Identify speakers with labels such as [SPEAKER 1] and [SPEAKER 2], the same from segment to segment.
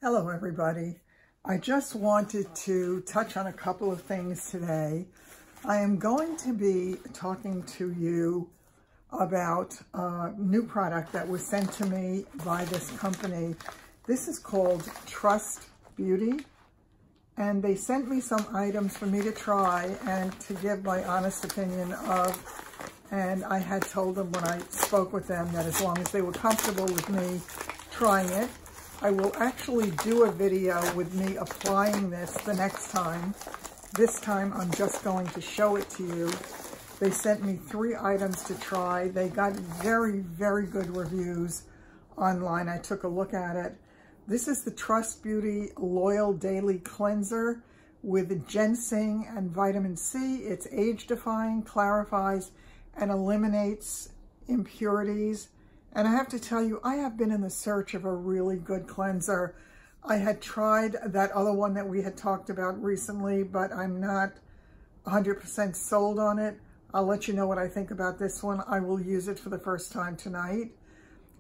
[SPEAKER 1] Hello everybody. I just wanted to touch on a couple of things today. I am going to be talking to you about a new product that was sent to me by this company. This is called Trust Beauty, and they sent me some items for me to try and to give my honest opinion of, and I had told them when I spoke with them that as long as they were comfortable with me trying it, I will actually do a video with me applying this the next time. This time I'm just going to show it to you. They sent me 3 items to try. They got very, very good reviews online. I took a look at it. This is the Trust Beauty Loyal Daily Cleanser with ginseng and vitamin C. It's age-defying, clarifies, and eliminates impurities. And I have to tell you, I have been in the search of a really good cleanser. I had tried that other one that we had talked about recently, but I'm not 100% sold on it. I'll let you know what I think about this one. I will use it for the first time tonight.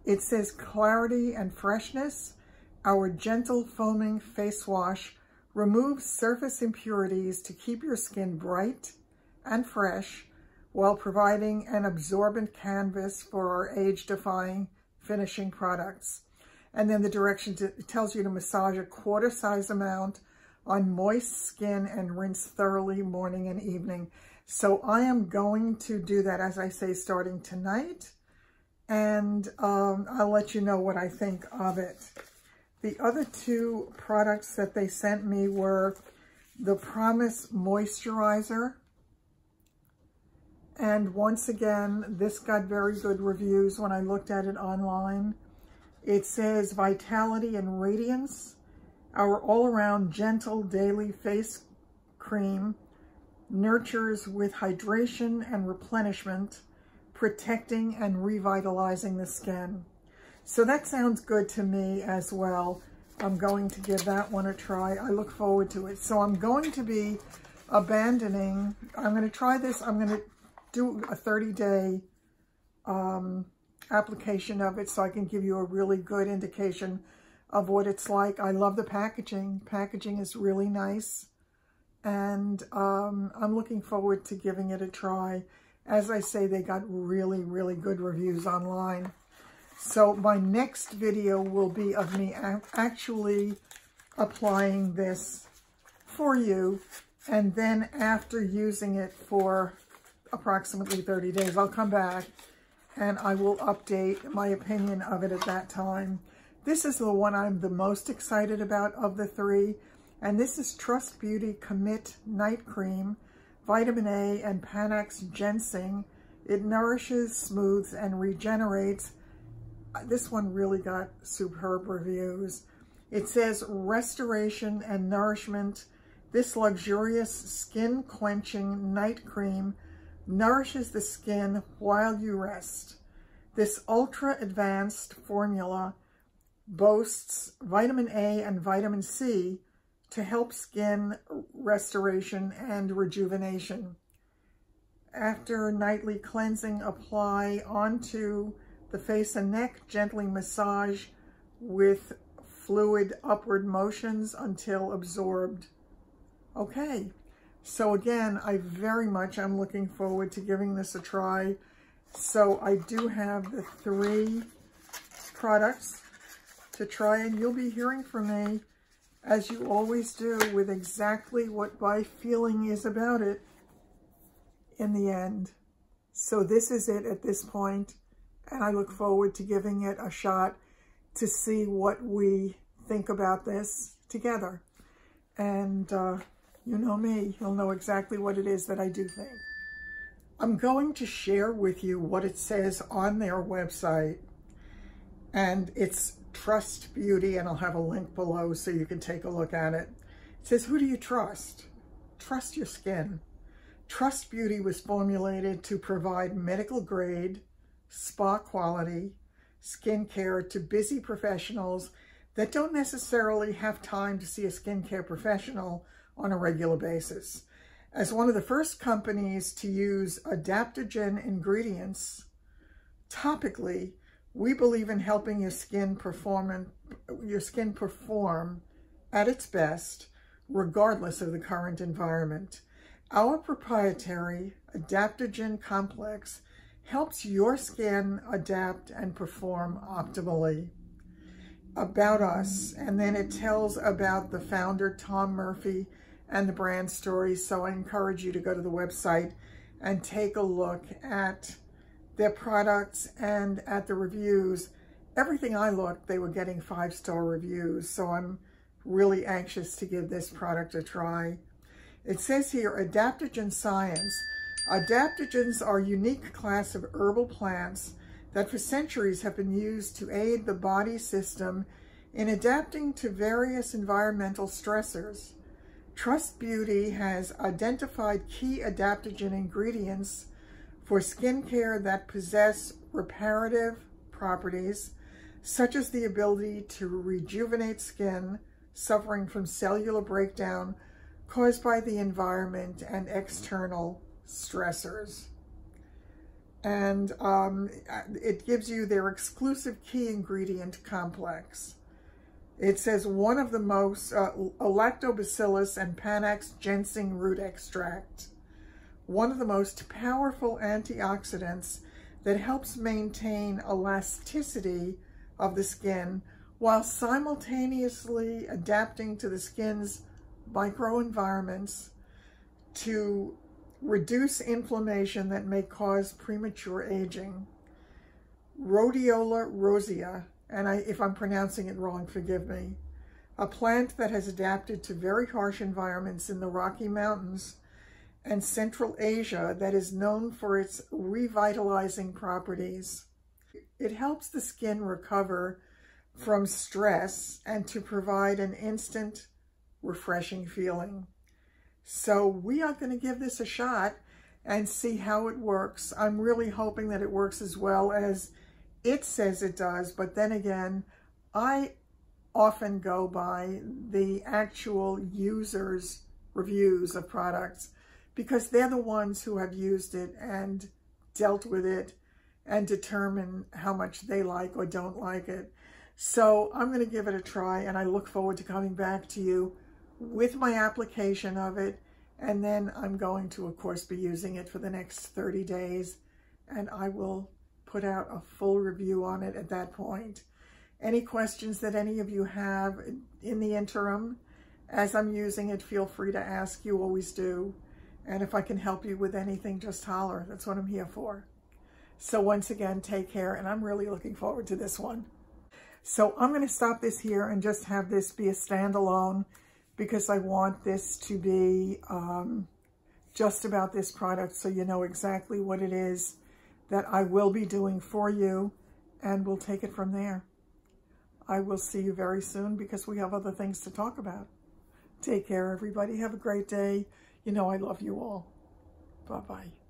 [SPEAKER 1] It says clarity and freshness. Our gentle foaming face wash removes surface impurities to keep your skin bright and fresh, while providing an absorbent canvas for our age-defying finishing products. And then the directions, it tells you to massage a quarter-size amount on moist skin and rinse thoroughly morning and evening. So I am going to do that, as I say, starting tonight, and I'll let you know what I think of it. The other 2 products that they sent me were the Promise Moisturizer. And once again, this got very good reviews when I looked at it online. It says vitality and radiance. Our all-around gentle daily face cream nurtures with hydration and replenishment, protecting and revitalizing the skin. So that sounds good to me as well. I'm going to give that one a try. I look forward to it. So I'm going to be abandoning, I'm going to try this. I'm going to do a 30-day application of it so I can give you a really good indication of what it's like. I love the packaging. Packaging is really nice, and I'm looking forward to giving it a try. As I say, they got really, really good reviews online. So my next video will be of me actually applying this for you, and then after using it for approximately 30 days, I'll come back and I will update my opinion of it at that time. This is the one I'm the most excited about of the 3, and this is Trust Beauty Commit Night Cream, Vitamin A and Panax Ginseng. It nourishes, smooths, and regenerates. This one really got superb reviews. It says restoration and nourishment. This luxurious skin-quenching night cream nourishes the skin while you rest. This ultra-advanced formula boasts vitamin A and vitamin C to help skin restoration and rejuvenation. After nightly cleansing, apply onto the face and neck, gently massage with fluid upward motions until absorbed. Okay. So again, I'm looking forward to giving this a try. So I do have the 3 products to try, and you'll be hearing from me, as you always do, with exactly what my feeling is about it in the end. So this is it at this point, and I look forward to giving it a shot to see what we think about this together. And you know me, you'll know exactly what it is that I do think. I'm going to share with you what it says on their website, and it's Trust Beauty, and I'll have a link below so you can take a look at it. It says, who do you trust? Trust your skin. Trust Beauty was formulated to provide medical grade, spa quality skincare to busy professionals that don't necessarily have time to see a skincare professional on a regular basis. As one of the first companies to use adaptogen ingredients topically, We believe in helping your skin perform at its best, regardless of the current environment. Our proprietary Adaptogen complex helps your skin adapt and perform optimally. About us, and then it tells about the founder, Tom Murphy, and the brand story. So I encourage you to go to the website and take a look at their products and at the reviews. Everything I looked, they were getting 5-star reviews. So I'm really anxious to give this product a try. It says here, Adaptogen Science. Adaptogens are a unique class of herbal plants that for centuries have been used to aid the body system in adapting to various environmental stressors. Trust Beauty has identified key adaptogen ingredients for skincare that possess reparative properties, such as the ability to rejuvenate skin suffering from cellular breakdown caused by the environment and external stressors. And it gives you their exclusive key ingredient complex. It says one of the most, Lactobacillus and Panax Ginseng root extract, one of the most powerful antioxidants that helps maintain elasticity of the skin while simultaneously adapting to the skin's microenvironments to reduce inflammation that may cause premature aging. Rhodiola rosea, and if I'm pronouncing it wrong, forgive me, a plant that has adapted to very harsh environments in the Rocky Mountains and Central Asia that is known for its revitalizing properties. It helps the skin recover from stress and to provide an instant, refreshing feeling. So we are going to give this a shot and see how it works. I'm really hoping that it works as well as it says it does, but then again, I often go by the actual users' reviews of products because they're the ones who have used it and dealt with it and determine how much they like or don't like it. So I'm going to give it a try, and I look forward to coming back to you with my application of it, and then I'm going to, of course, be using it for the next 30 days, and I will put out a full review on it at that point. Any questions that any of you have in the interim, as I'm using it, feel free to ask. You always do. And if I can help you with anything, just holler. That's what I'm here for. So once again, take care, and I'm really looking forward to this one. So I'm going to stop this here and just have this be a standalone because I want this to be just about this product so you know exactly what it is that I will be doing for you, and we'll take it from there. I will see you very soon because we have other things to talk about. Take care, everybody. Have a great day. You know I love you all. Bye-bye.